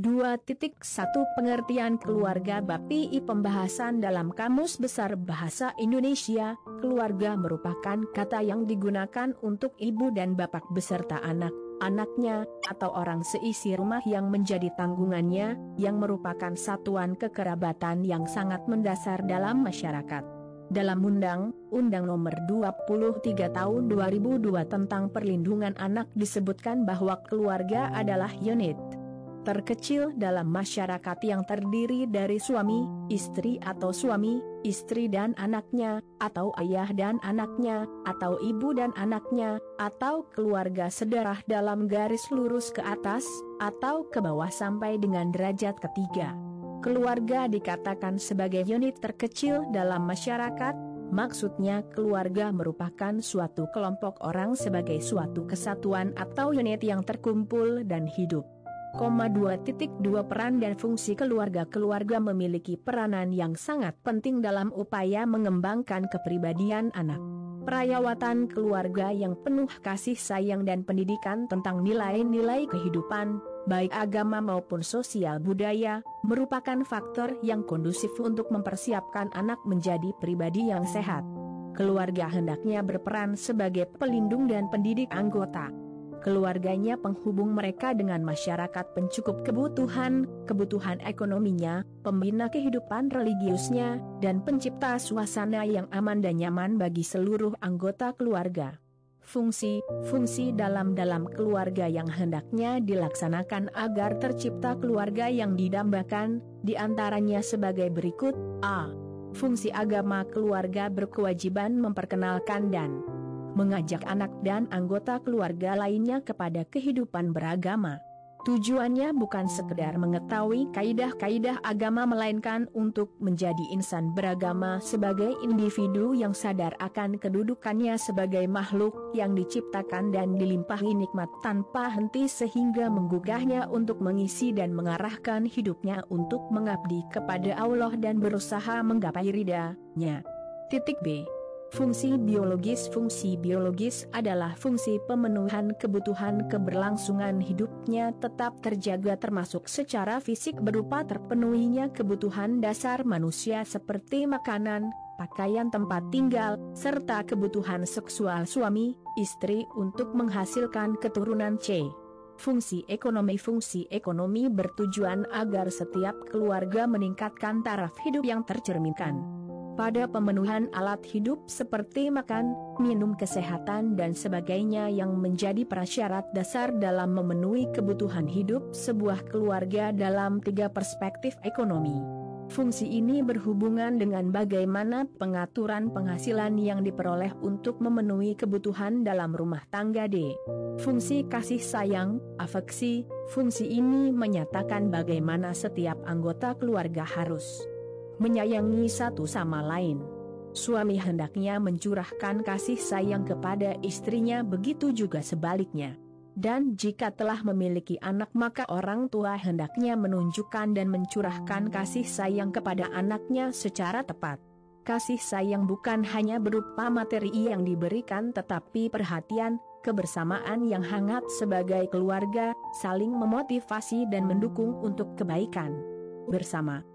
2.1 Pengertian keluarga bab PI Pembahasan dalam Kamus Besar Bahasa Indonesia. Keluarga merupakan kata yang digunakan untuk ibu dan bapak beserta anak-anaknya, atau orang seisi rumah yang menjadi tanggungannya, yang merupakan satuan kekerabatan yang sangat mendasar dalam masyarakat. Dalam Undang-Undang Nomor 23 Tahun 2002 tentang Perlindungan Anak disebutkan bahwa keluarga adalah unit terkecil dalam masyarakat yang terdiri dari suami, istri atau suami, istri dan anaknya, atau ayah dan anaknya, atau ibu dan anaknya, atau keluarga sedarah dalam garis lurus ke atas, atau ke bawah sampai dengan derajat ketiga. Keluarga dikatakan sebagai unit terkecil dalam masyarakat, maksudnya keluarga merupakan suatu kelompok orang sebagai suatu kesatuan atau unit yang terkumpul dan hidup. 2.2 Peran dan fungsi keluarga. Keluarga memiliki peranan yang sangat penting dalam upaya mengembangkan kepribadian anak. Perawatan keluarga yang penuh kasih sayang dan pendidikan tentang nilai-nilai kehidupan, baik agama maupun sosial budaya, merupakan faktor yang kondusif untuk mempersiapkan anak menjadi pribadi yang sehat. Keluarga hendaknya berperan sebagai pelindung dan pendidik anggota keluarganya, penghubung mereka dengan masyarakat, pencukup kebutuhan ekonominya, pembina kehidupan religiusnya, dan pencipta suasana yang aman dan nyaman bagi seluruh anggota keluarga. Fungsi dalam keluarga yang hendaknya dilaksanakan agar tercipta keluarga yang didambakan, diantaranya sebagai berikut. A. Fungsi agama. Keluarga berkewajiban memperkenalkan dan mengajak anak dan anggota keluarga lainnya kepada kehidupan beragama. Tujuannya bukan sekedar mengetahui kaidah-kaidah agama, melainkan untuk menjadi insan beragama sebagai individu yang sadar akan kedudukannya sebagai makhluk yang diciptakan dan dilimpahi nikmat tanpa henti, sehingga menggugahnya untuk mengisi dan mengarahkan hidupnya untuk mengabdi kepada Allah dan berusaha menggapai ridha-Nya. B. Fungsi biologis. Fungsi biologis adalah fungsi pemenuhan kebutuhan keberlangsungan hidupnya tetap terjaga, termasuk secara fisik berupa terpenuhinya kebutuhan dasar manusia seperti makanan, pakaian, tempat tinggal, serta kebutuhan seksual suami, istri untuk menghasilkan keturunan. C. Fungsi ekonomi. Fungsi ekonomi bertujuan agar setiap keluarga meningkatkan taraf hidup yang tercerminkan pada pemenuhan alat hidup seperti makan, minum, kesehatan dan sebagainya yang menjadi prasyarat dasar dalam memenuhi kebutuhan hidup sebuah keluarga dalam 3 perspektif ekonomi. Fungsi ini berhubungan dengan bagaimana pengaturan penghasilan yang diperoleh untuk memenuhi kebutuhan dalam rumah tangga. D. Fungsi kasih sayang, afeksi. Fungsi ini menyatakan bagaimana setiap anggota keluarga harus menyayangi satu sama lain. Suami hendaknya mencurahkan kasih sayang kepada istrinya, begitu juga sebaliknya. Dan jika telah memiliki anak, maka orang tua hendaknya menunjukkan dan mencurahkan kasih sayang kepada anaknya secara tepat. Kasih sayang bukan hanya berupa materi yang diberikan, tetapi perhatian, kebersamaan yang hangat sebagai keluarga, saling memotivasi dan mendukung untuk kebaikan bersama.